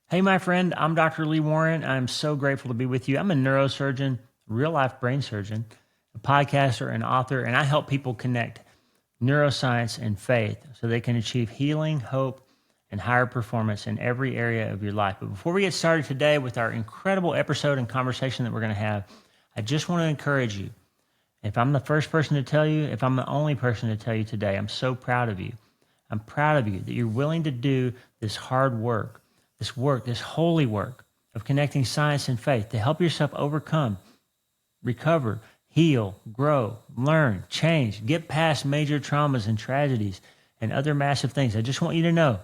Hey, my friend, I'm Dr. Lee Warren. I'm so grateful to be with you. I'm a neurosurgeon, real life brain surgeon, a podcaster, and author, and I help people connect neuroscience and faith so they can achieve healing, hope, and higher performance in every area of your life. But before we get started today with our incredible episode and conversation that we're going to have, I just want to encourage you. If I'm the first person to tell you, if I'm the only person to tell you today, I'm so proud of you. I'm proud of you that you're willing to do this hard work, this holy work of connecting science and faith to help yourself overcome, recover, heal, grow, learn, change, get past major traumas and tragedies and other massive things. I just want you to know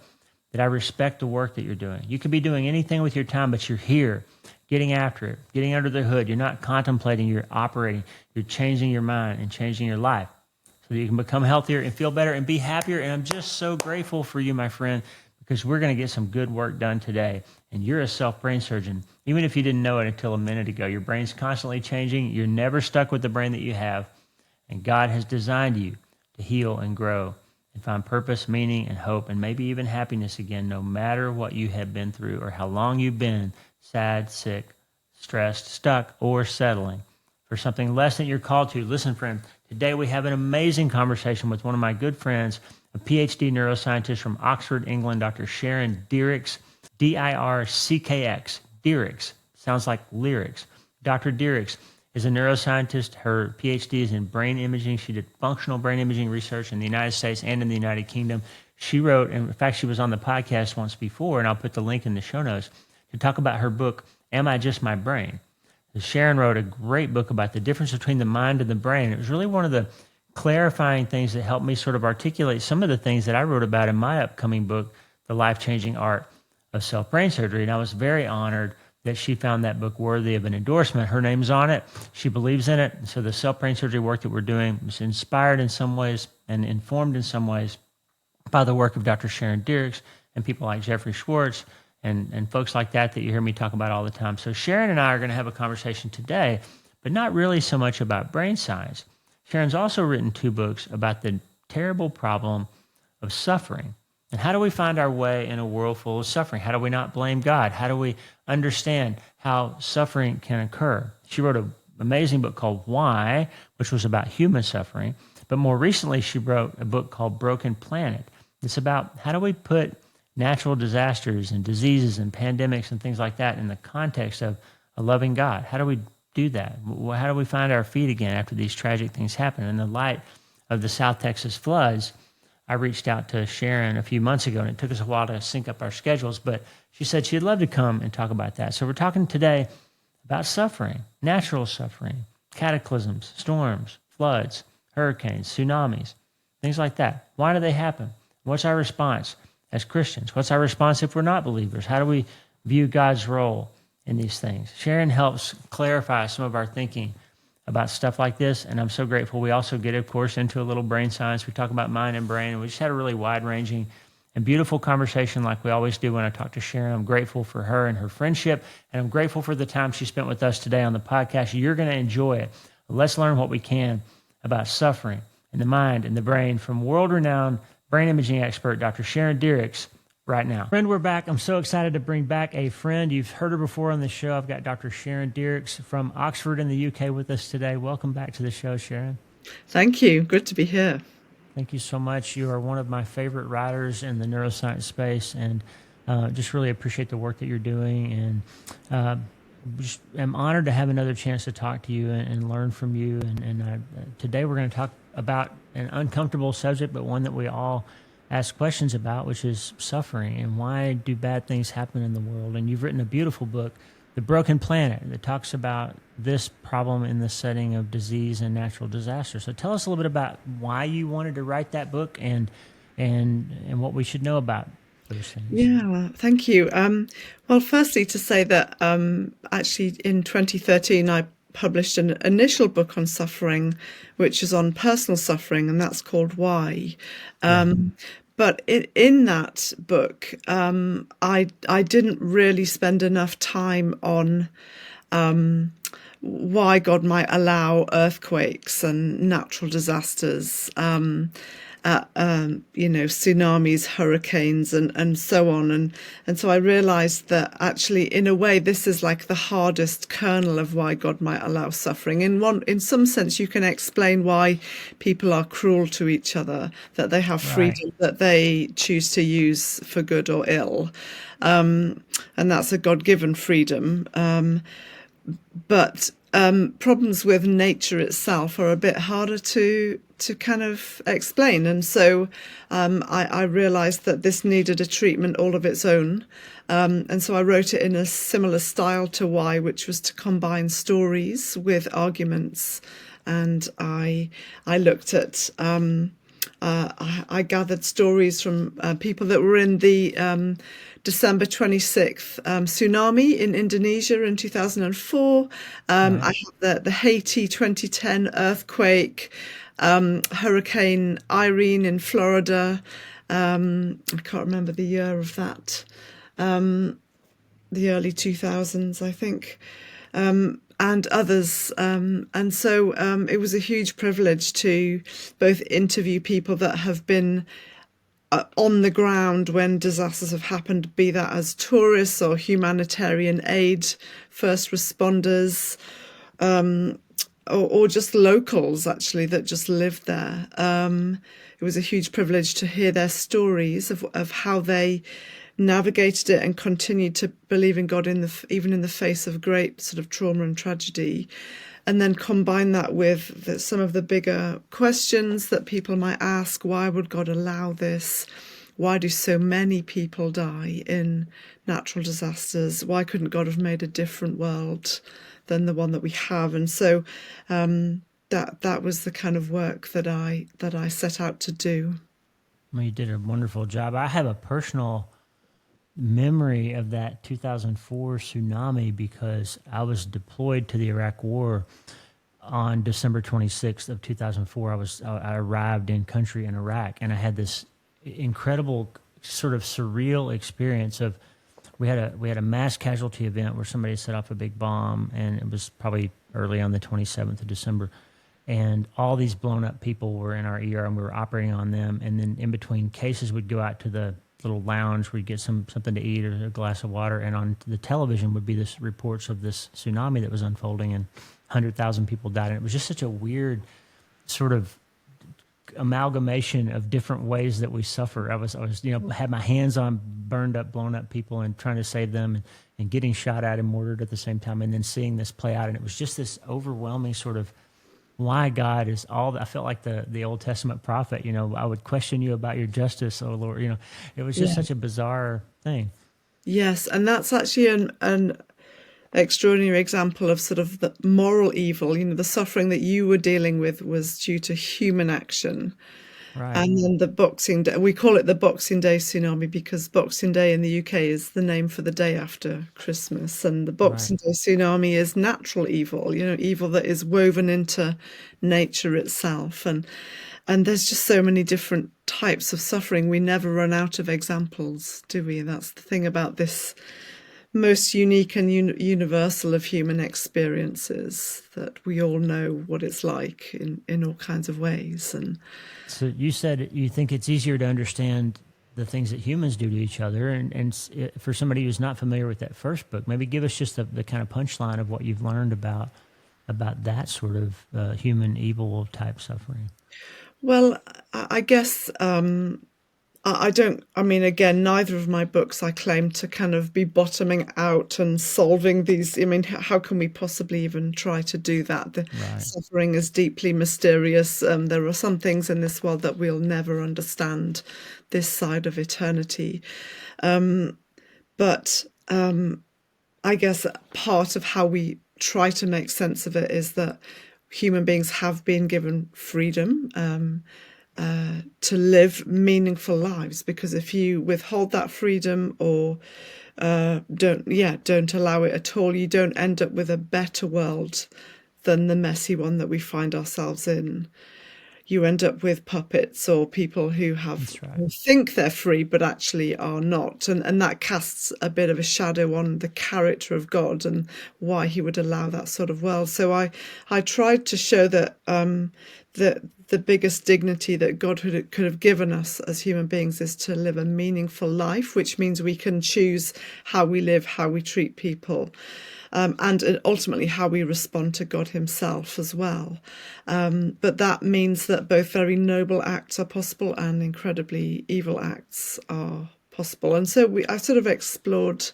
that I respect the work that you're doing. You could be doing anything with your time, but you're here, getting after it, getting under the hood. You're not contemplating, you're operating, you're changing your mind and changing your life so that you can become healthier and feel better and be happier. And I'm just so grateful for you, my friend, because we're going to get some good work done today. And you're a self-brain surgeon. Even if you didn't know it until a minute ago, your brain's constantly changing. You're never stuck with the brain that you have. And God has designed you to heal and grow and find purpose, meaning, and hope, and maybe even happiness again, no matter what you have been through or how long you've been sad, sick, stressed, stuck, or settling for something less that you're called to. Listen, friend, today we have an amazing conversation with one of my good friends, a PhD neuroscientist from Oxford, England, Dr. Sharon Dirckx, Dirckx. Dirckx sounds like lyrics. Dr. Dirckx is a neuroscientist. Her PhD is in brain imaging. She did functional brain imaging research in the United States and in the United Kingdom. She wrote, and in fact, she was on the podcast once before, and I'll put the link in the show notes, to talk about her book, Am I Just My Brain? Sharon wrote a great book about the difference between the mind and the brain. It was really one of the clarifying things that helped me sort of articulate some of the things that I wrote about in my upcoming book, The Life-Changing Art of Self-Brain Surgery. And I was very honored that she found that book worthy of an endorsement. Her name's on it. She believes in it. So the self-brain surgery work that we're doing was inspired in some ways and informed in some ways by the work of Dr. Sharon Dirckx and people like Jeffrey Schwartz and folks like that you hear me talk about all the time. So Sharon and I are going to have a conversation today, but not really so much about brain science. Sharon's also written 2 books about the terrible problem of suffering. And how do we find our way in a world full of suffering? How do we not blame God? How do we understand how suffering can occur? She wrote an amazing book called Why, which was about human suffering. But more recently, she wrote a book called Broken Planet. It's about how do we put natural disasters and diseases and pandemics and things like that in the context of a loving God. How do we do that? How do we find our feet again after these tragic things happen? In the light of the South Texas floods, I reached out to Sharon a few months ago, and it took us a while to sync up our schedules, but she said she'd love to come and talk about that. So we're talking today about suffering, natural suffering, cataclysms, storms, floods, hurricanes, tsunamis, things like that. Why do they happen? What's our response as Christians? What's our response if we're not believers? How do we view God's role in these things? Sharon helps clarify some of our thinking about stuff like this, and I'm so grateful. We also get, of course, into a little brain science. We talk about mind and brain, and we just had a really wide-ranging and beautiful conversation like we always do when I talk to Sharon. I'm grateful for her and her friendship, and I'm grateful for the time she spent with us today on the podcast. You're going to enjoy it. Let's learn what we can about suffering and the mind and the brain from world-renowned brain imaging expert Dr. Sharon Dirckx right now. Friend, we're back. I'm so excited to bring back a friend. You've heard her before on the show. I've got Dr. Sharon Dirckx from Oxford in the UK with us today. Welcome back to the show, Sharon. Thank you. Good to be here. Thank you so much. You are one of my favorite writers in the neuroscience space, and just really appreciate the work that you're doing. And just am honored to have another chance to talk to you and learn from you. And today we're going to talk about an uncomfortable subject, but one that we all ask questions about, which is suffering and why do bad things happen in the world. And you've written a beautiful book, The Broken Planet, that talks about this problem in the setting of disease and natural disaster. So tell us a little bit about why you wanted to write that book and what we should know about those things. Yeah, thank you. Well, firstly, to say that actually in 2013, I published an initial book on suffering, which is on personal suffering, and that's called Why. But in that book, I didn't really spend enough time on why God might allow earthquakes and natural disasters. at tsunamis, hurricanes, and so on. And so I realized that actually, in a way, this is like the hardest kernel of why God might allow suffering. In some sense, you can explain why people are cruel to each other, that they have Right. freedom that they choose to use for good or ill. And that's a God-given freedom. But problems with nature itself are a bit harder to kind of explain. And so I realized that this needed a treatment all of its own. And so I wrote it in a similar style to Why, which was to combine stories with arguments. And I looked at I gathered stories from people that were in the December 26th tsunami in Indonesia in 2004. Right. I have the Haiti 2010 earthquake, Hurricane Irene in Florida. I can't remember the year of that. The early 2000s, I think. And others. And so it was a huge privilege to both interview people that have been on the ground when disasters have happened, be that as tourists or humanitarian aid, first responders, or just locals, actually, that just lived there. It was a huge privilege to hear their stories of how they navigated it and continued to believe in God even in the face of great sort of trauma and tragedy, and then combine that with some of the bigger questions that people might ask. Why would God allow this? Why do so many people die in natural disasters? Why couldn't God have made a different world than the one that we have? And so that was the kind of work that I set out to do. Well, you did a wonderful job. I have a personal memory of that 2004 tsunami because I was deployed to the Iraq War on December 26th of 2004. I arrived in country in Iraq, and I had this incredible sort of surreal experience of we had a mass casualty event where somebody set off a big bomb, and it was probably early on the 27th of December. And all these blown up people were in our ER, and we were operating on them. And then in between cases, we'd go out to the little lounge, we'd get something to eat or a glass of water, and on the television would be this reports of this tsunami that was unfolding, and 100,000 people died. And it was just such a weird sort of amalgamation of different ways that we suffer. I was had my hands on burned up, blown up people and trying to save them, and getting shot at and mortared at the same time, and then seeing this play out. And it was just this overwhelming sort of why God is all. I felt like the Old Testament prophet. I would question you about your justice, oh Lord. It was just such a bizarre thing. Yes, and that's actually an extraordinary example of sort of the moral evil. The suffering that you were dealing with was due to human action. Right. And then the Boxing Day, we call it the Boxing Day tsunami because Boxing Day in the UK is the name for the day after Christmas. And the Boxing Day tsunami is natural evil, evil that is woven into nature itself. And there's just so many different types of suffering. We never run out of examples, do we? That's the thing about this most unique and universal of human experiences, that we all know what it's like in all kinds of ways. And so you said you think it's easier to understand the things that humans do to each other, and for somebody who's not familiar with that first book, maybe give us just the kind of punchline of what you've learned about that sort of human evil type suffering. Well, I guess again, neither of my books I claim to kind of be bottoming out and solving these. How can we possibly even try to do that? The suffering is deeply mysterious. There are some things in this world that we'll never understand this side of eternity. But I guess part of how we try to make sense of it is that human beings have been given freedom to live meaningful lives, because if you withhold that freedom or don't allow it at all, you don't end up with a better world than the messy one that we find ourselves in. You end up with puppets or people who who think they're free but actually are not, and that casts a bit of a shadow on the character of God and why he would allow that sort of world. So I tried to show that the biggest dignity that God could have given us as human beings is to live a meaningful life, which means we can choose how we live, how we treat people, and ultimately how we respond to God himself as well. But that means that both very noble acts are possible and incredibly evil acts are possible. And so I sort of explored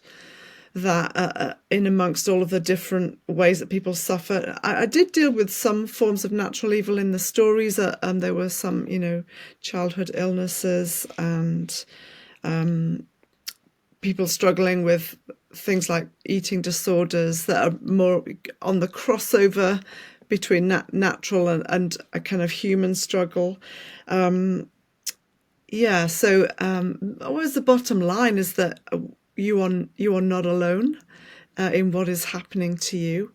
that in amongst all of the different ways that people suffer. I did deal with some forms of natural evil in the stories. There were some, childhood illnesses and people struggling with things like eating disorders that are more on the crossover between natural and a kind of human struggle. So always the bottom line is that you are not alone in what is happening to you,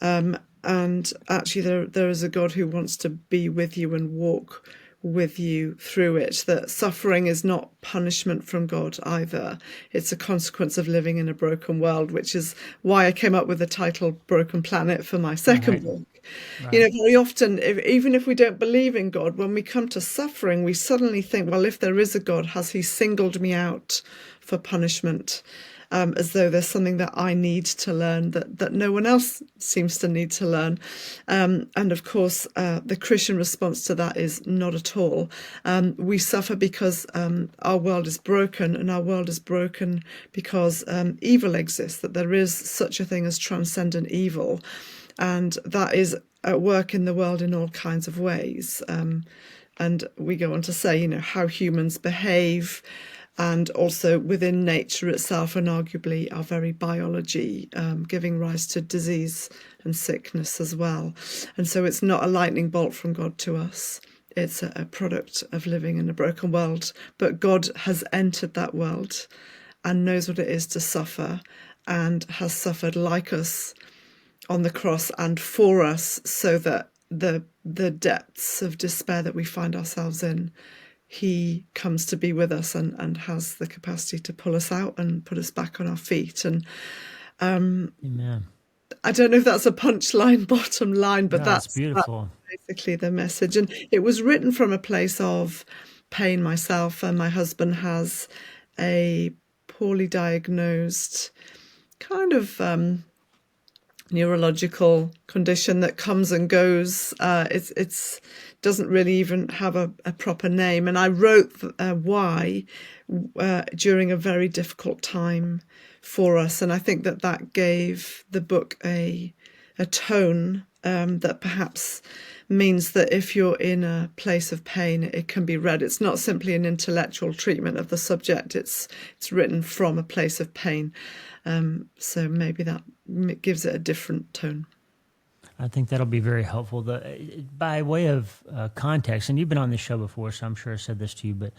and actually there is a God who wants to be with you and walk with you through it. That suffering is not punishment from God either. It's a consequence of living in a broken world, which is why I came up with the title Broken Planet for my second book. Right. Very often, even if we don't believe in God, when we come to suffering, we suddenly think, well, if there is a God, has he singled me out for punishment? As though there's something that I need to learn that no one else seems to need to learn. And of course, the Christian response to that is not at all. We suffer because our world is broken, and our world is broken because evil exists, that there is such a thing as transcendent evil. And that is at work in the world in all kinds of ways. And we go on to say, how humans behave, and also within nature itself, and arguably our very biology, giving rise to disease and sickness as well. And so it's not a lightning bolt from God to us. It's a product of living in a broken world. But God has entered that world and knows what it is to suffer, and has suffered like us on the cross and for us, so that the depths of despair that we find ourselves in, he comes to be with us and has the capacity to pull us out and put us back on our feet. And Amen. I don't know if that's a punchline, bottom line, but that's beautiful. That's basically the message. And it was written from a place of pain myself, and my husband has a poorly diagnosed kind of neurological condition that comes and goes. It's doesn't really even have a proper name. And I wrote why during a very difficult time for us. And I think that gave the book a tone that perhaps means that if you're in a place of pain, it can be read. It's not simply an intellectual treatment of the subject. It's written from a place of pain. So maybe that gives it a different tone. I think that'll be very helpful. By way of context, and you've been on this show before, so I'm sure I said this to you, but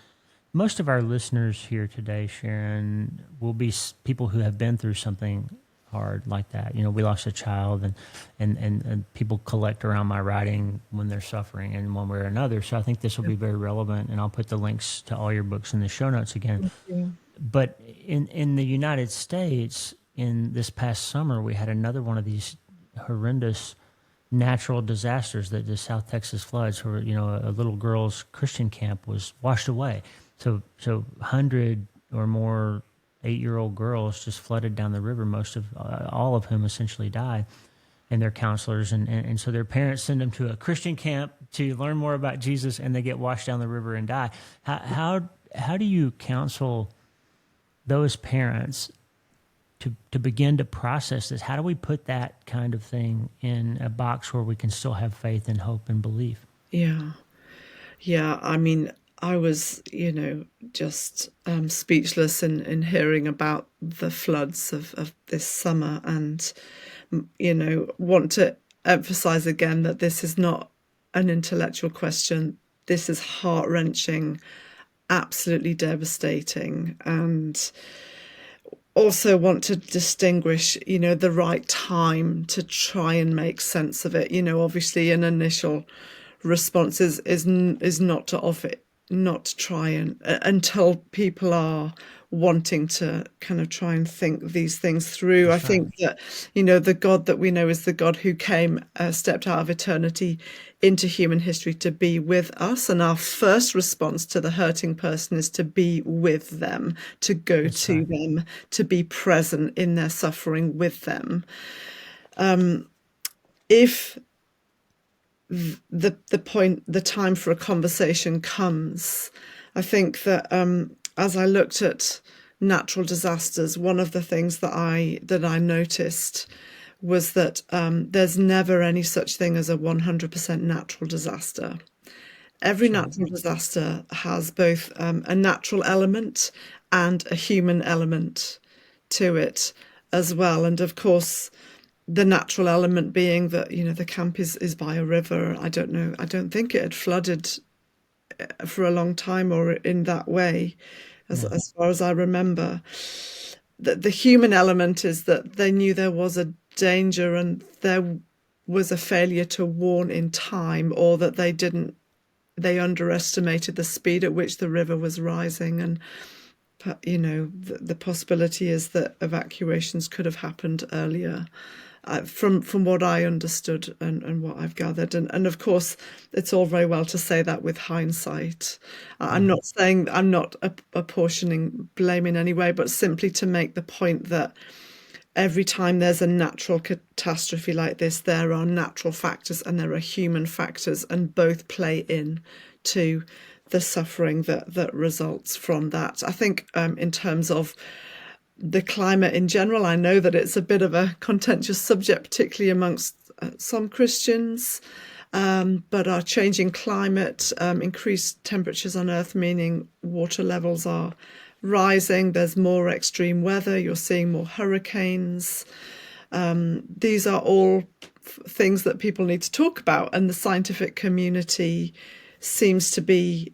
most of our listeners here today, Sharon, will be people who have been through something hard like that. We lost a child, and people collect around my writing when they're suffering in one way or another. So I think this will be very relevant, and I'll put the links to all your books in the show notes again. But in the United States, in this past summer, we had another one of these horrendous natural disasters, that the South Texas floods, where a little girl's Christian camp was washed away. So 100 or more 8-year-old girls just flooded down the river, all of whom essentially died, and their counselors. And so their parents send them to a Christian camp to learn more about Jesus, and they get washed down the river and die. How do you counsel those parents to begin to process this? How do we put that kind of thing in a box where we can still have faith and hope and belief? Yeah. I mean, I was, just speechless in hearing about the floods of this summer, and, want to emphasize again that this is not an intellectual question. This is heart-wrenching, absolutely devastating, and also want to distinguish, the right time to try and make sense of it. Obviously an initial response is not to offer, not to try and until people are wanting to kind of try and think these things through. That's I think right. that, the God that we know is the God who came, stepped out of eternity into human history to be with us. And our first response to the hurting person is to be with them, to go That's to right. them, to be present in their suffering with them. If the time for a conversation comes, I think that as I looked at natural disasters, one of the things that I noticed was that there's never any such thing as a 100% natural disaster. Every That's right. natural disaster has both a natural element and a human element to it as well. And of course, the natural element being that, the camp is by a river. I don't know. I don't think it had flooded for a long time or in that way, Yeah. as far as I remember. The human element is that they knew there was a danger and there was a failure to warn in time, or that they underestimated the speed at which the river was rising. And the possibility is that evacuations could have happened earlier, from what I understood and what I've gathered. And of course, it's all very well to say that with hindsight. I'm Yeah. not saying, I'm not apportioning blame in any way, but simply to make the point that every time there's a natural catastrophe like this, there are natural factors and there are human factors, and both play in to the suffering that results from that. I think in terms of the climate in general, I know that it's a bit of a contentious subject, particularly amongst some Christians. But our changing climate, increased temperatures on Earth, meaning water levels are rising. There's more extreme weather. You're seeing more hurricanes. These are all things that people need to talk about, and the scientific community seems to be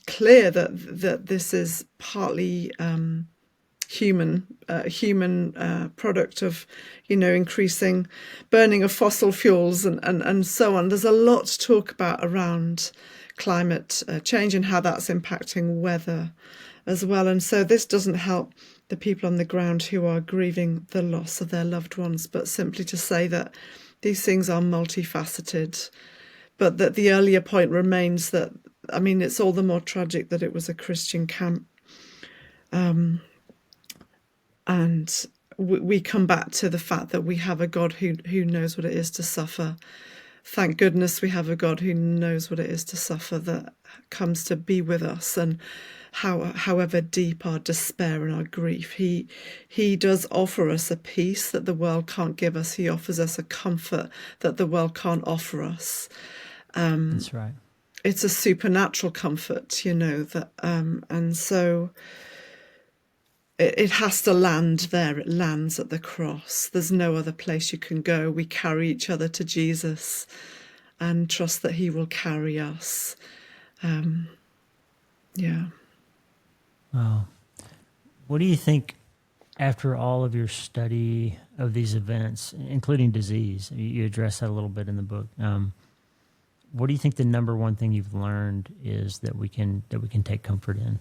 clear that this is partly human product of increasing burning of fossil fuels and so on. There's a lot to talk about around climate change and how that's impacting weather as well. And so this doesn't help the people on the ground who are grieving the loss of their loved ones, but simply to say that these things are multifaceted. But that the earlier point remains that, it's all the more tragic that it was a Christian camp. And we come back to the fact that we have a God who knows what it is to suffer. Thank goodness we have a God who knows what it is to suffer, that comes to be with us. And however deep our despair and our grief, he does offer us a peace that the world can't give us. He offers us a comfort that the world can't offer us. That's right. It's a supernatural comfort, that and so it has to land there. It lands at the cross. There's no other place you can go. We carry each other to Jesus and trust that he will carry us. Yeah. Wow. What do you think, after all of your study of these events, including disease, you address that a little bit in the book, what do you think the number one thing you've learned is that we can take comfort in?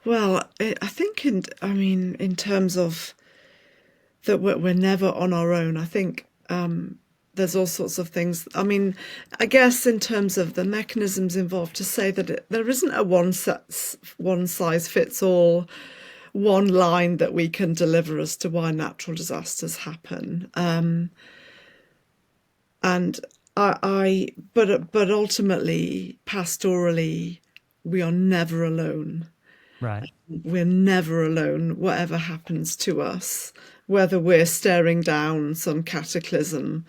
Well, I think in terms of that we're never on our own. I think there's all sorts of things. I guess in terms of the mechanisms involved, to say that there isn't a one size fits all, one line that we can deliver as to why natural disasters happen. And but ultimately, pastorally, we are never alone. Right. We're never alone, whatever happens to us, whether we're staring down some cataclysm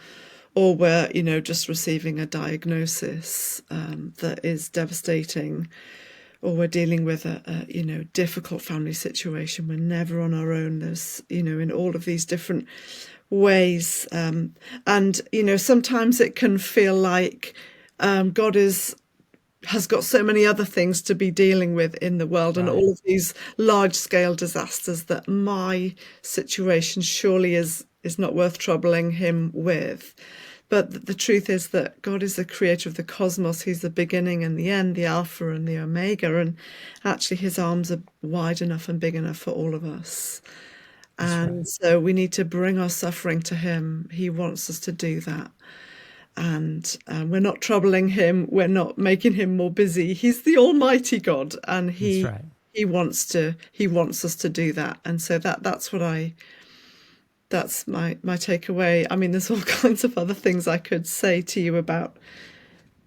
or we're, just receiving a diagnosis that is devastating, or we're dealing with a difficult family situation. We're never on our own. There's, in all of these different ways. And, sometimes it can feel like God has got so many other things to be dealing with in the world, and Right. all of these large scale disasters, that my situation surely is is not worth troubling him with. But the truth is that God is the creator of the cosmos. He's the beginning and the end, the Alpha and the Omega. And actually, his arms are wide enough and big enough for all of us. And so we need to bring our suffering to him. He wants us to do that. And we're not troubling him. We're not making him more busy. He's the Almighty God, and he wants us to do that. And so that's my takeaway. I mean, there's all kinds of other things I could say to you about,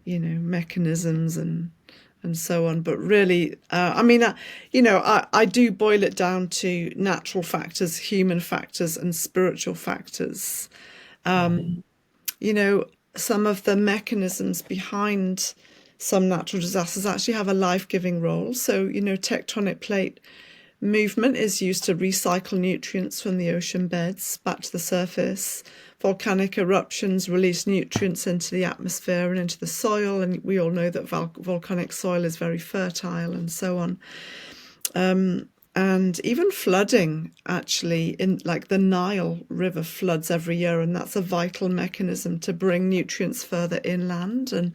mechanisms and so on. But really, I do boil it down to natural factors, human factors, and spiritual factors. Some of the mechanisms behind some natural disasters actually have a life-giving role. So, tectonic plate movement is used to recycle nutrients from the ocean beds back to the surface. Volcanic eruptions release nutrients into the atmosphere and into the soil, and we all know that volcanic soil is very fertile and so on. And even flooding, actually, in like the Nile River floods every year, and that's a vital mechanism to bring nutrients further inland and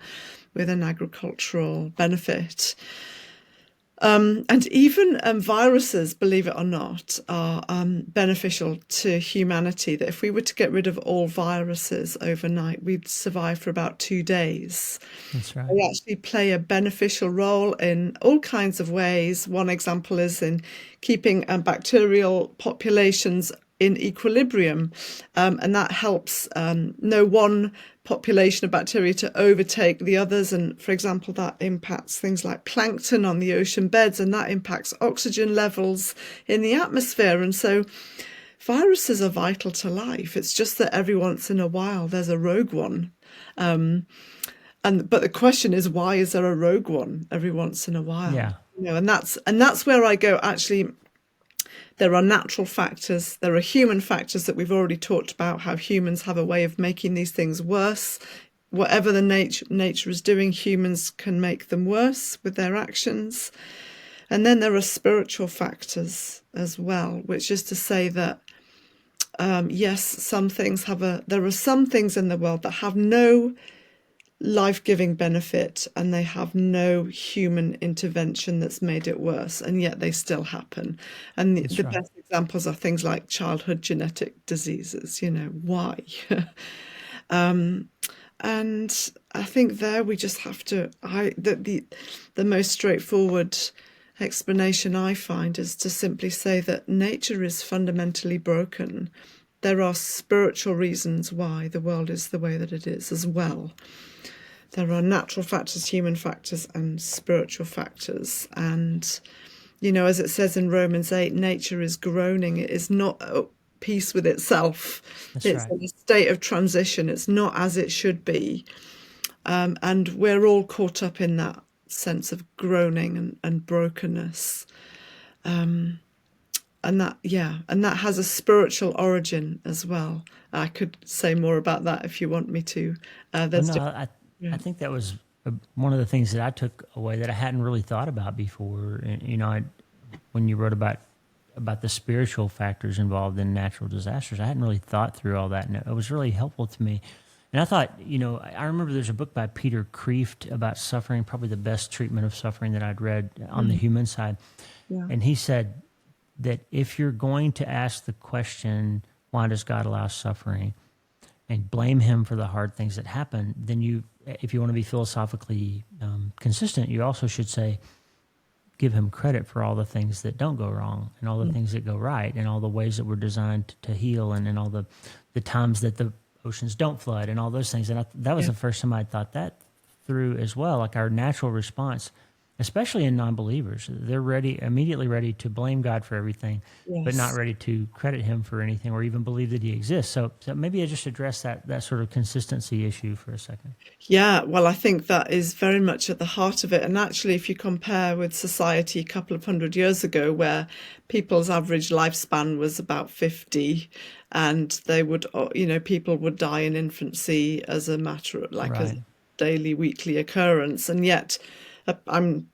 with an agricultural benefit. And even viruses, believe it or not, are beneficial to humanity. That if we were to get rid of all viruses overnight, we'd survive for about 2 days. That's right. They actually play a beneficial role in all kinds of ways. One example is in keeping bacterial populations in equilibrium, and that helps no one population of bacteria to overtake the others. And for example, that impacts things like plankton on the ocean beds, and that impacts oxygen levels in the atmosphere. And so viruses are vital to life. It's just that every once in a while there's a rogue one. But the question is, why is there a rogue one every once in a while? Yeah. And that's where I go, actually. There are natural factors, there are human factors that we've already talked about, how humans have a way of making these things worse. Whatever the nature is doing, humans can make them worse with their actions. And then there are spiritual factors as well, which is to say that, yes, there are some things in the world that have no life-giving benefit, and they have no human intervention that's made it worse, and yet they still happen. And the best examples are things like childhood genetic diseases. Why? And I think there we just have to, the most straightforward explanation I find is to simply say that nature is fundamentally broken. There are spiritual reasons why the world is the way that it is as well. There are natural factors, human factors, and spiritual factors. And, as it says in Romans 8, nature is groaning. It is not at peace with itself. It's in a state of transition. It's not as it should be. And we're all caught up in that sense of groaning and brokenness. And that has a spiritual origin as well. I could say more about that if you want me to. I think that was one of the things that I took away that I hadn't really thought about before. And, when you wrote about the spiritual factors involved in natural disasters, I hadn't really thought through all that, and it was really helpful to me. And I thought, I remember there's a book by Peter Kreeft about suffering, probably the best treatment of suffering that I'd read on the human side. Yeah. And he said that if you're going to ask the question, why does God allow suffering, and blame him for the hard things that happen, then if you want to be philosophically consistent, you also should say, give him credit for all the things that don't go wrong and all the things that go right and all the ways that we're designed to heal and all the times that the oceans don't flood and all those things. And that was the first time I thought that through as well, like our natural response, especially in non-believers. They're immediately ready to blame God for everything, but not ready to credit him for anything or even believe that he exists. So maybe I just address that sort of consistency issue for a second. Yeah, well, I think that is very much at the heart of it. And actually, if you compare with society a couple of 100 years ago, where people's average lifespan was about 50, and they would, people would die in infancy as a matter of a daily, weekly occurrence. And yet, I'm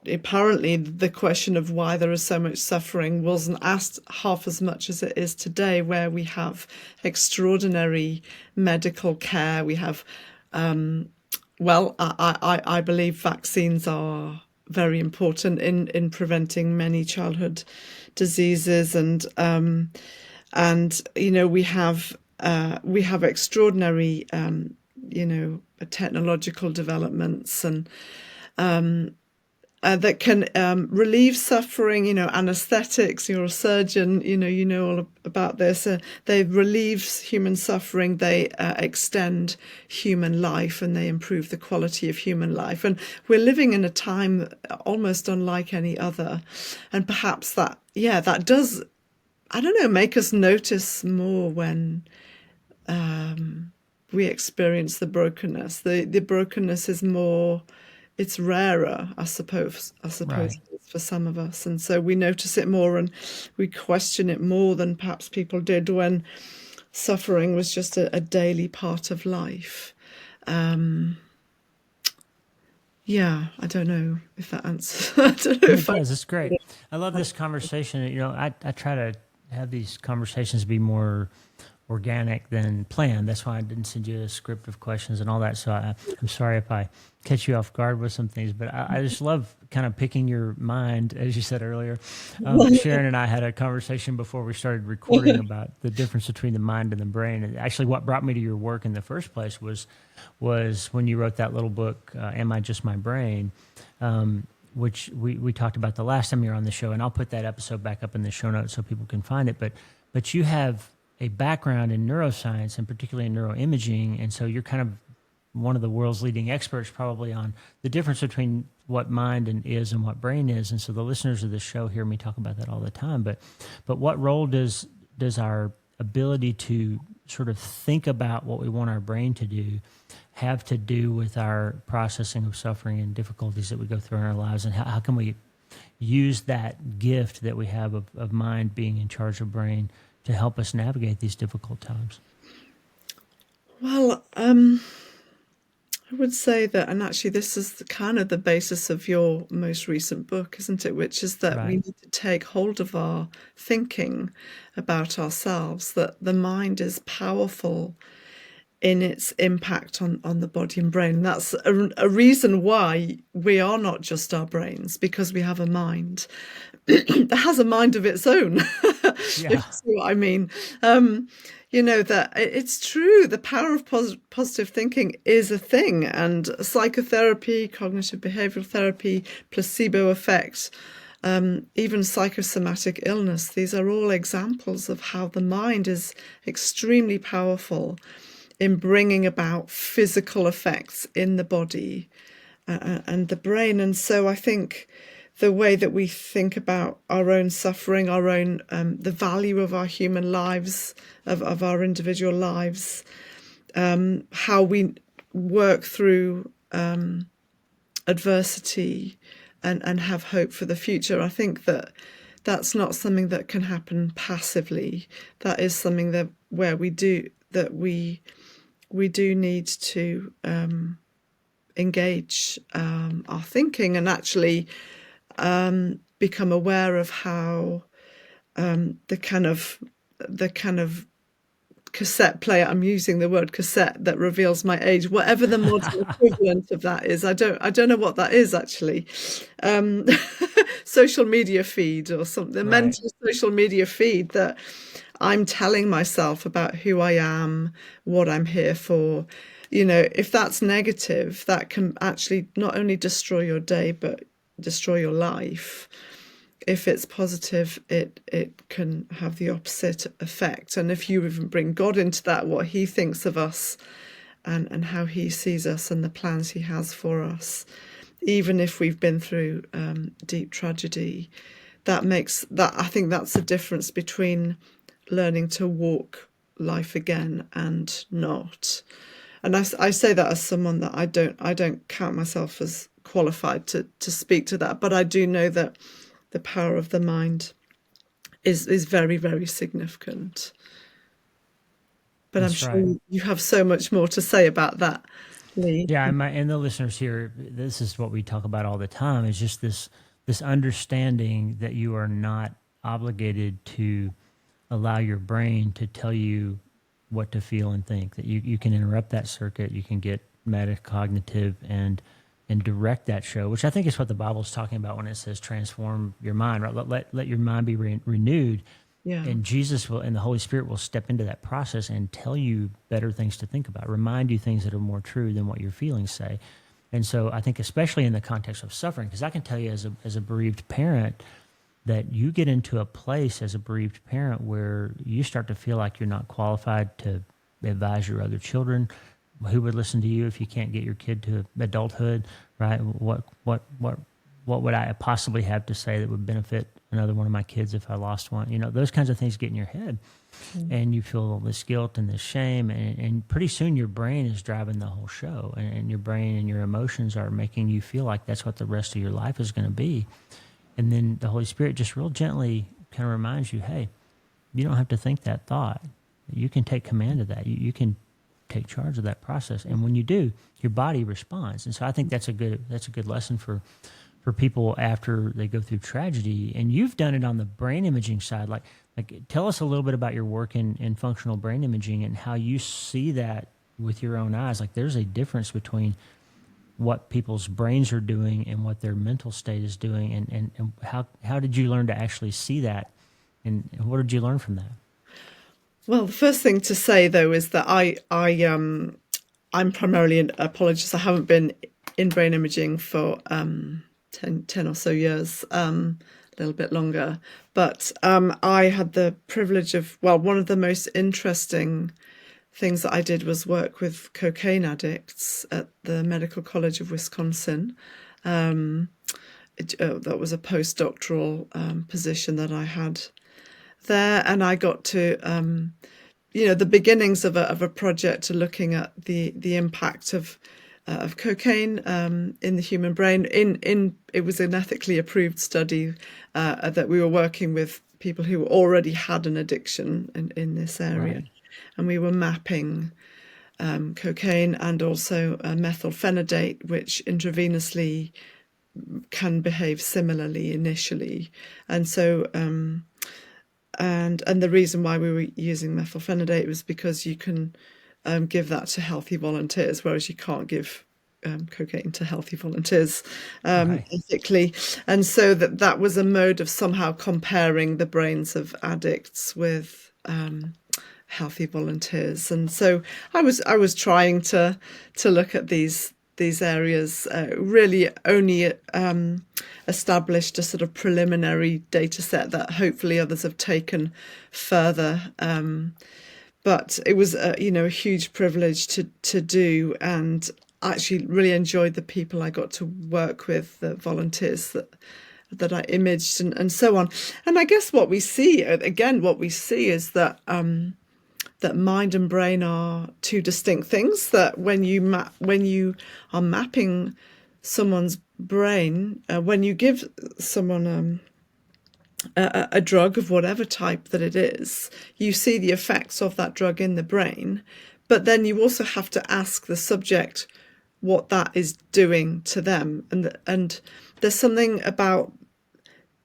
apparently the question of why there is so much suffering wasn't asked half as much as it is today, where we have extraordinary medical care. We have, well, I believe vaccines are very important in preventing many childhood diseases, and we have extraordinary technological developments and that can relieve suffering. Anesthetics. You're a surgeon. You know all about this. They relieve human suffering. They extend human life, and they improve the quality of human life. And we're living in a time almost unlike any other. And perhaps that does, I don't know, make us notice more when we experience the brokenness. The brokenness is more, it's rarer, I suppose Right. it is for some of us. And so we notice it more and we question it more than perhaps people did when suffering was just a daily part of life. I don't know if that answers. I don't know It if I. does. It's great. I love this conversation. I try to have these conversations be more organic than planned. That's why I didn't send you a script of questions and all that. So I'm sorry if I catch you off guard with some things, but I just love kind of picking your mind, as you said earlier. Sharon and I had a conversation before we started recording about the difference between the mind and the brain. And actually, what brought me to your work in the first place was when you wrote that little book, "Am I Just My Brain?" Which we talked about the last time you were on the show, and I'll put that episode back up in the show notes so people can find it. But you have a background in neuroscience and particularly in neuroimaging, and so you're kind of one of the world's leading experts probably on the difference between what mind is and what brain is. And so the listeners of this show hear me talk about that all the time. But what role does our ability to sort of think about what we want our brain to do have to do with our processing of suffering and difficulties that we go through in our lives, and how can we use that gift that we have of mind being in charge of brain to help us navigate these difficult times? Well, I would say that, and actually this is kind of the basis of your most recent book, isn't it? Which is that we Right. need to take hold of our thinking about ourselves, that the mind is powerful in its impact on the body and brain. And that's a reason why we are not just our brains, because we have a mind that has a mind of its own, if you Yeah. see what I mean. That it's true, the power of positive thinking is a thing, and psychotherapy, cognitive behavioral therapy, placebo effect, even psychosomatic illness, these are all examples of how the mind is extremely powerful in bringing about physical effects in the body and the brain. And so I think the way that we think about our own suffering, our own the value of our human lives, of our individual lives, how we work through adversity and have hope for the future. I think that's not something that can happen passively. That is something that we do need to engage our thinking and actually become aware of how the kind of cassette player, I'm using the word cassette, that reveals my age, whatever the modern equivalent of that is. I don't know what that is actually. Social media feed or something, Right. mental social media feed that I'm telling myself about who I am, what I'm here for. If that's negative, that can actually not only destroy your day, but destroy your life. If it's positive, it can have the opposite effect. And if you even bring God into that, what he thinks of us and how he sees us and the plans he has for us, even if we've been through deep tragedy, I think that's the difference between learning to walk life again and not. And I say that as someone that I don't count myself as qualified to speak to that, but I do know that the power of the mind is very, very significant. But I'm That's sure right. you have so much more to say about that. Lee. Yeah, and the listeners here, this is what we talk about all the time. Is just this understanding that you are not obligated to allow your brain to tell you what to feel and think. That you can interrupt that circuit, you can get metacognitive and direct that show, which I think is what the Bible's talking about when it says transform your mind. Right? Let your mind be renewed, Yeah. and Jesus will and the Holy Spirit will step into that process and tell you better things to think about, remind you things that are more true than what your feelings say. And so I think especially in the context of suffering, because I can tell you as a bereaved parent that you get into a place as a bereaved parent where you start to feel like you're not qualified to advise your other children. Who would listen to you if you can't get your kid to adulthood, right? What would I possibly have to say that would benefit another one of my kids if I lost one? You know, those kinds of things get in your head, and you feel this guilt and this shame, and pretty soon your brain is driving the whole show, and your brain and your emotions are making you feel like that's what the rest of your life is going to be. And then the Holy Spirit just real gently kind of reminds you, hey, you don't have to think that thought. You can take command of that. You can take charge of that process. And when you do, your body responds. And so I think that's a good lesson for people after they go through tragedy. And you've done it on the brain imaging side. Like tell us a little bit about your work in functional brain imaging and how you see that with your own eyes. Like there's a difference between what people's brains are doing and what their mental state is doing, and how did you learn to actually see that, and what did you learn from that? Well, the first thing to say though is that I'm primarily an apologist. I haven't been in brain imaging for 10 or so years, a little bit longer. But I had the privilege of, well, one of the most interesting things that I did was work with cocaine addicts at the Medical College of Wisconsin. That was a postdoctoral position that I had there, and I got to the beginnings of a project looking at the impact of cocaine in the human brain. It was an ethically approved study that we were working with people who already had an addiction in this area, Right. and we were mapping cocaine and also methylphenidate, which intravenously can behave similarly initially, and so. And the reason why we were using methylphenidate was because you can give that to healthy volunteers, whereas you can't give cocaine to healthy volunteers Right. ethically. And so that was a mode of somehow comparing the brains of addicts with healthy volunteers. And so I was trying to look at these areas, really only established a sort of preliminary data set that hopefully others have taken further. But it was a huge privilege to do, and actually really enjoyed the people I got to work with, the volunteers that I imaged and so on. And I guess what we see is that that mind and brain are two distinct things. That when you are mapping someone's brain, when you give someone a drug of whatever type that it is, you see the effects of that drug in the brain, but then you also have to ask the subject what that is doing to them, and there's something about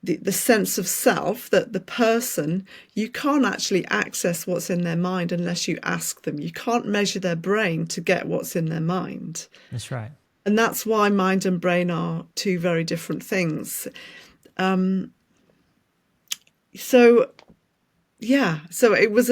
the sense of self that the person, you can't actually access what's in their mind unless you ask them. You can't measure their brain to get what's in their mind. That's right. And that's why mind and brain are two very different things. So it was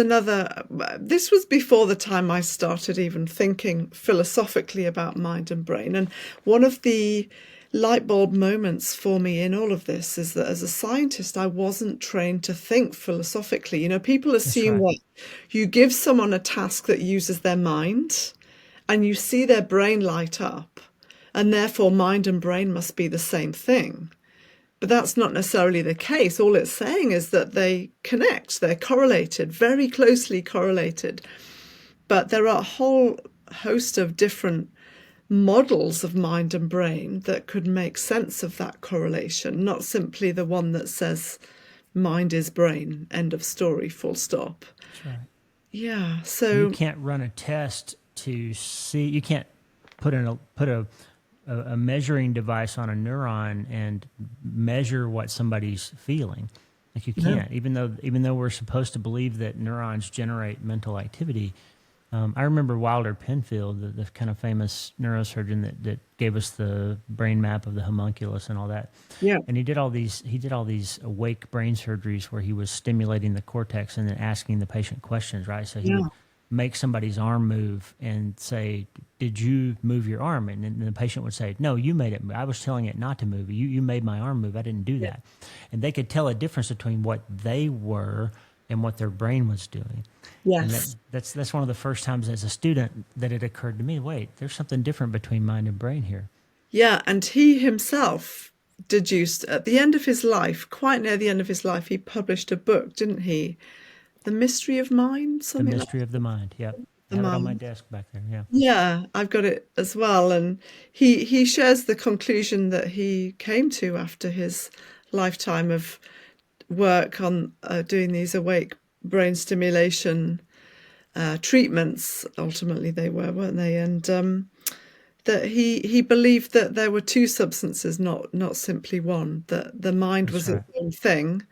this was before the time I started even thinking philosophically about mind and brain. And one of the light bulb moments for me in all of this is that as a scientist, I wasn't trained to think philosophically. People That's assume right. that you give someone a task that uses their mind and you see their brain light up, and therefore mind and brain must be the same thing. But that's not necessarily the case. All it's saying is that they connect, they're correlated, very closely correlated. But there are a whole host of different models of mind and brain that could make sense of that correlation, not simply the one that says mind is brain, end of story, full stop. That's right. Yeah, You so can't run a test to see. You can't put a measuring device on a neuron and measure what somebody's feeling. Like you No. can't, even though we're supposed to believe that neurons generate mental activity. I remember Wilder Penfield, the kind of famous neurosurgeon that gave us the brain map of the homunculus and all that. Yeah. And he did all these awake brain surgeries where he was stimulating the cortex and then asking the patient questions, right? So he Yeah. would make somebody's arm move and say, "Did you move your arm?" And then the patient would say, "No, you made it move. I was telling it not to move. You made my arm move. I didn't do that." And they could tell a difference between what they were and what their brain was doing. And Yes. that's one of the first times as a student that it occurred to me, wait, there's something different between mind and brain here. Yeah. And he himself deduced at the end of his life, quite near the end of his life, he published a book, didn't he? The Mystery of Mind, The something like mystery of the mind. Yep. I the have it on my mind. desk back there. Yeah. Yeah, I've got it as well. And he shares the conclusion that he came to after his lifetime of work on doing these awake brain stimulation treatments. Ultimately, they were, weren't they? And that he believed that there were two substances, not simply one. That the mind That's was right. its own thing,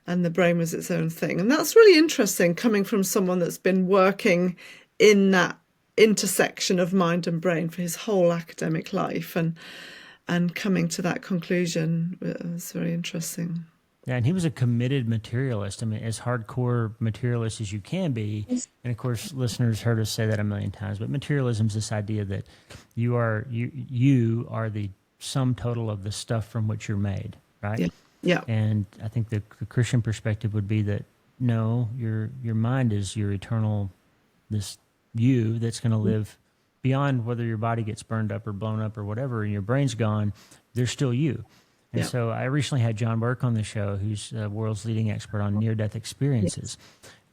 and the brain was its own thing. And that's really interesting coming from someone that's been working in that intersection of mind and brain for his whole academic life, and coming to that conclusion was very interesting. Yeah, and he was a committed materialist. I mean, as hardcore materialist as you can be. And of course, listeners heard us say that a million times. But materialism is this idea that you are the sum total of the stuff from which you're made, right? Yeah, yeah, And I think the Christian perspective would be that no, your mind is your eternal, this you that's going to live beyond whether your body gets burned up or blown up or whatever, and your brain's gone. There's still you. And yeah, so I recently had John Burke on the show, who's the world's leading expert on near-death experiences,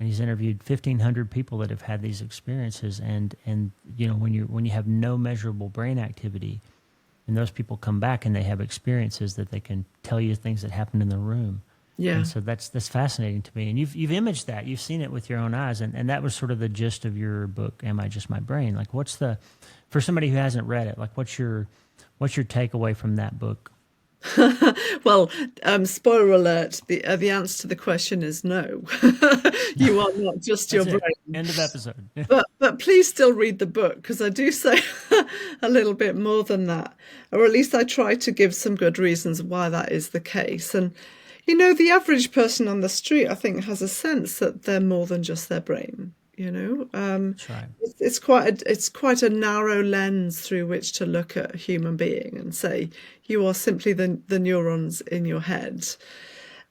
and he's interviewed 1,500 people that have had these experiences. And when you have no measurable brain activity, and those people come back and they have experiences that they can tell you things that happened in the room. yeah. And so that's fascinating to me. And you've imaged that, you've seen it with your own eyes, and that was sort of the gist of your book, Am I Just My Brain? Like, for somebody who hasn't read it, like what's your takeaway from that book? Well, spoiler alert, the answer to the question is no. You are not just your That's it. brain. End of episode. But please still read the book, because I do say a little bit more than that, or at least I try to give some good reasons why that is the case. And the average person on the street, I think, has a sense that they're more than just their brain. That's right. It's quite a narrow lens through which to look at a human being and say you are simply the neurons in your head.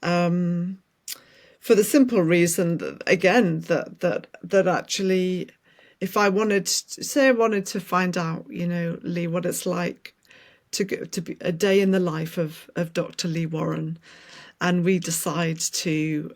For the simple reason that, again, that actually, if I wanted to find out, Lee, what it's like to be a day in the life of Dr. Lee Warren, and we decide to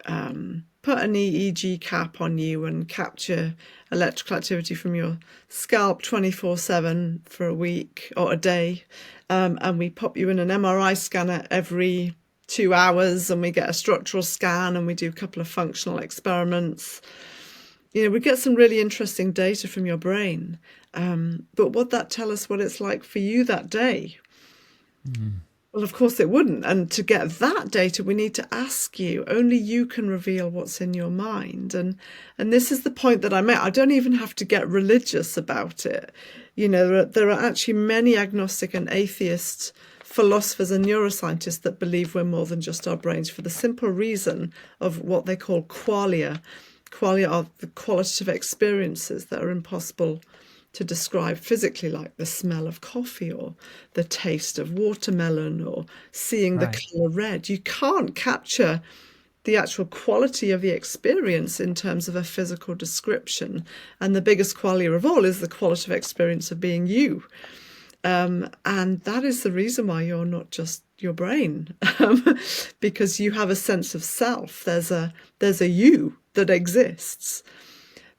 put an EEG cap on you and capture electrical activity from your scalp 24/7 for a week or a day, and we pop you in an MRI scanner every 2 hours, and we get a structural scan, and we do a couple of functional experiments. We get some really interesting data from your brain, but would that tell us what it's like for you that day? Well, of course it wouldn't. And to get that data, we need to ask you. Only you can reveal what's in your mind. And this is the point that I made. I don't even have to get religious about it. There are actually many agnostic and atheist philosophers and neuroscientists that believe we're more than just our brains, for the simple reason of what they call qualia. Qualia are the qualitative experiences that are impossible to describe physically, like the smell of coffee or the taste of watermelon or seeing the colour red. You can't capture the actual quality of the experience in terms of a physical description. And the biggest qualia of all is the qualitative experience of being you. And that is the reason why you're not just your brain, because you have a sense of self. There's a you that exists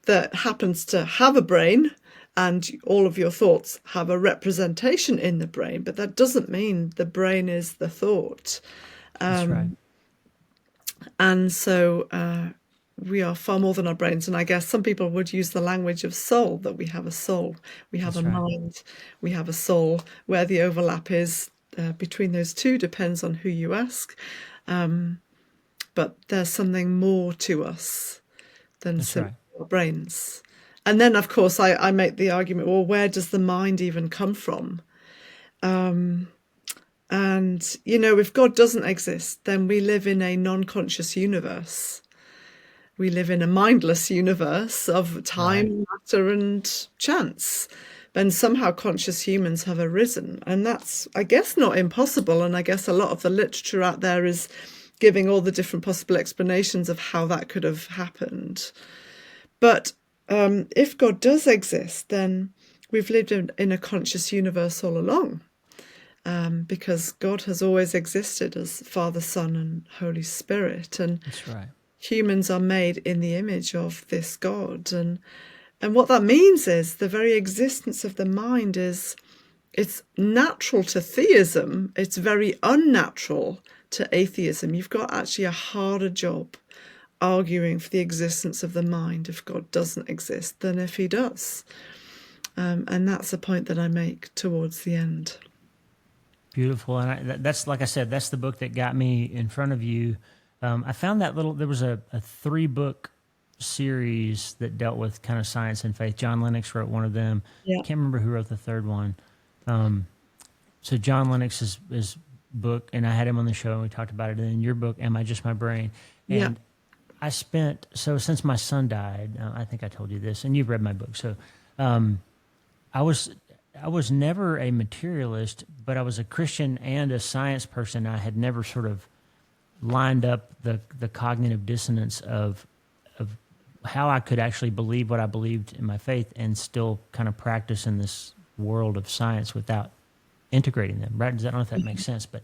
that happens to have a brain, and all of your thoughts have a representation in the brain, but that doesn't mean the brain is the thought. That's right. And so we are far more than our brains. And I guess some people would use the language of soul, that we have a soul, we have a That's right. mind, we have a soul. Where the overlap is between those two depends on who you ask. But there's something more to us than That's simply right. our brains. And then, of course, I make the argument, well, where does the mind even come from? And, if God doesn't exist, then we live in a non-conscious universe. We live in a mindless universe of Right. time, matter, and chance. Then somehow conscious humans have arisen. And that's, I guess, not impossible. And I guess a lot of the literature out there is giving all the different possible explanations of how that could have happened. But if God does exist, then we've lived in a conscious universe all along. Because God has always existed as Father, Son, and Holy Spirit. And That's right. humans are made in the image of this God. And what that means is the very existence of the mind it's natural to theism. It's very unnatural to atheism. You've got actually a harder job arguing for the existence of the mind if God doesn't exist than if he does. And that's a point that I make towards the end. Beautiful. And that's, like I said, that's the book that got me in front of you. I found there was a 3-book series that dealt with kind of science and faith. John Lennox wrote one of them. Yeah. I can't remember who wrote the third one. So John Lennox's book, and I had him on the show and we talked about it. And then your book, Am I Just My Brain? And I spent, since my son died, I think I told you this, and you've read my book. So I was never a materialist, but I was a Christian and a science person. I had never sort of lined up the cognitive dissonance of how I could actually believe what I believed in my faith and still kind of practice in this world of science without integrating them, right? I don't know if that makes sense, but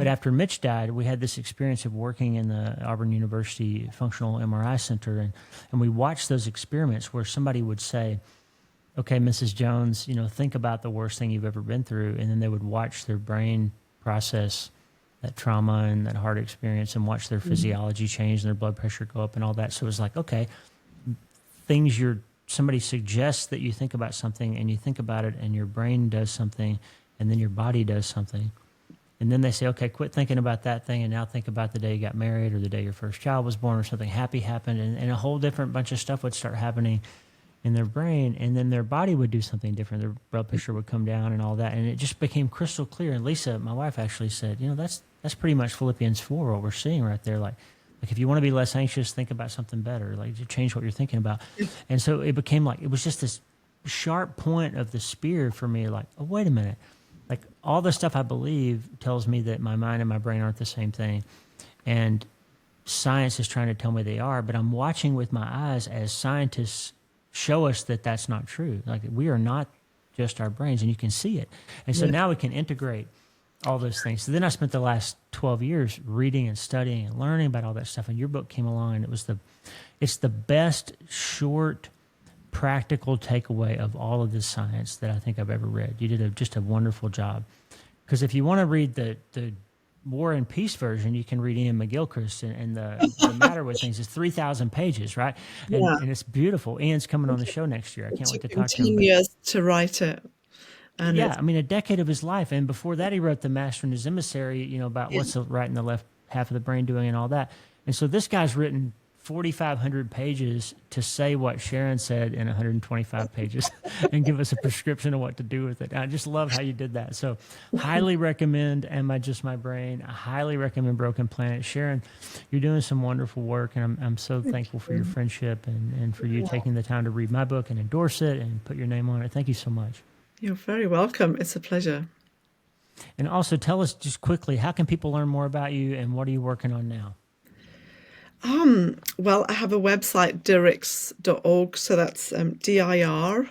after Mitch died, we had this experience of working in the Auburn University Functional MRI Center, and we watched those experiments where somebody would say, okay, Mrs. Jones, think about the worst thing you've ever been through, and then they would watch their brain process that trauma and that hard experience and watch their physiology change and their blood pressure go up and all that. So it was like, okay, somebody suggests that you think about something and you think about it and your brain does something and then your body does something. And then they say, okay, quit thinking about that thing and now think about the day you got married or the day your first child was born or something happy happened, and a whole different bunch of stuff would start happening in their brain, and then their body would do something different. Their blood pressure would come down and all that, and it just became crystal clear. And Lisa, my wife, actually said, that's pretty much Philippians 4, what we're seeing right there. Like if you want to be less anxious, think about something better. Like, to change what you're thinking about. And so it became like, it was just this sharp point of the spear for me. Like, oh, wait a minute. Like, all the stuff I believe tells me that my mind and my brain aren't the same thing. And science is trying to tell me they are, but I'm watching with my eyes as scientists show us that that's not true. Like, we are not just our brains, and you can see it. And so now we can integrate all those things. So then I spent the last 12 years reading and studying and learning about all that stuff. And your book came along, and it's the best short, practical takeaway of all of this science that I think I've ever read. You did just a wonderful job. Because if you want to read the War and Peace version, you can read Ian McGilchrist, and the matter with things is 3,000 pages, right? And it's beautiful. Ian's coming on the show next year. I can't wait to talk to him. 10 years to write it. And a decade of his life. And before that, he wrote The Master and His Emissary, about what's the right and the left half of the brain doing and all that. And so this guy's written 4,500 pages to say what Sharon said in 125 pages and give us a prescription of what to do with it. I just love how you did that. So highly recommend Am I Just My Brain? I highly recommend Broken Planet. Sharon, you're doing some wonderful work, and I'm so thankful for your friendship and for you taking the time to read my book and endorse it and put your name on it. Thank you so much. You're very welcome. It's a pleasure. And also tell us just quickly, how can people learn more about you and what are you working on now? Well, I have a website, dirckx.org. So that's dirckx.org.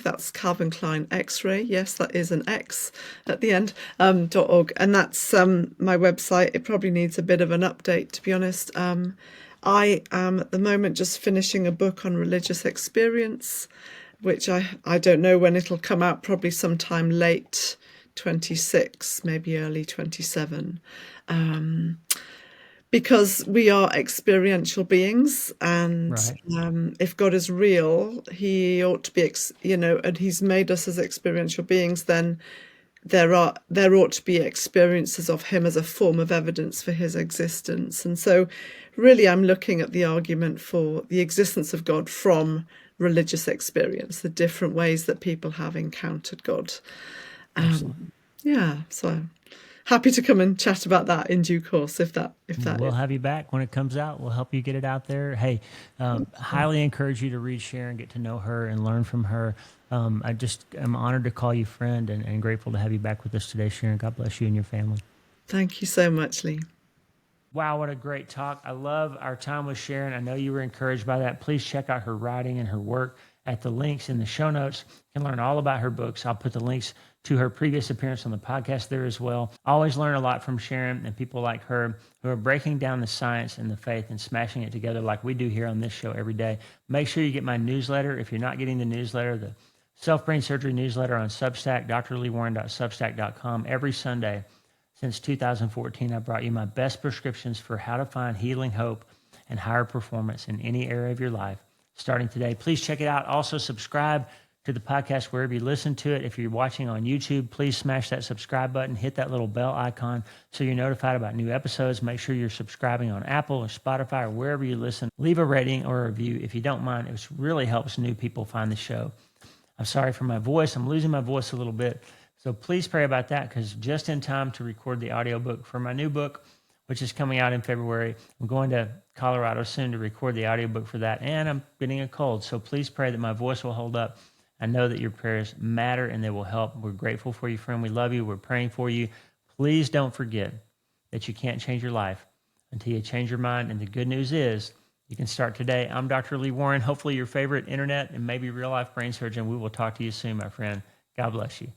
That's Calvin Klein X-ray. Yes, that is an X at the end, .org. And that's my website. It probably needs a bit of an update, to be honest. I am at the moment just finishing a book on religious experience, which I don't know when it'll come out, probably sometime late 26, maybe early 27. because we are experiential beings, and Right. if God is real, he ought to be, and he's made us as experiential beings, then there ought to be experiences of him as a form of evidence for his existence. And so really I'm looking at the argument for the existence of God from religious experience, the different ways that people have encountered God. Excellent. So happy to come and chat about that in due course if that We'll is. have you back when it comes out. We'll help you get it out there. Hey, highly encourage you to read Sharon, get to know her, and learn from her. I just am honored to call you friend and grateful to have you back with us today, Sharon. God bless you and your family. Thank you so much, Lee. Wow, what a great talk. I love our time with Sharon. I know you were encouraged by that. Please check out her writing and her work at the links in the show notes. You can learn all about her books. I'll put the links to her previous appearance on the podcast there as well. I always learn a lot from Sharon and people like her who are breaking down the science and the faith and smashing it together like we do here on this show every day. Make sure you get my newsletter. If you're not getting the newsletter, the Self-Brain Surgery newsletter on Substack, drleewarren.substack.com every Sunday. Since 2014, I brought you my best prescriptions for how to find healing, hope, and higher performance in any area of your life. Starting today, please check it out. Also, subscribe to the podcast wherever you listen to it. If you're watching on YouTube, please smash that subscribe button, hit that little bell icon so you're notified about new episodes. Make sure you're subscribing on Apple or Spotify or wherever you listen. Leave a rating or a review if you don't mind. It really helps new people find the show. I'm sorry for my voice. I'm losing my voice a little bit. So please pray about that, because just in time to record the audiobook for my new book, which is coming out in February. I'm going to Colorado soon to record the audiobook for that, and I'm getting a cold. So please pray that my voice will hold up. I know that your prayers matter and they will help. We're grateful for you, friend. We love you. We're praying for you. Please don't forget that you can't change your life until you change your mind. And the good news is you can start today. I'm Dr. Lee Warren, hopefully your favorite internet and maybe real life brain surgeon. We will talk to you soon, my friend. God bless you.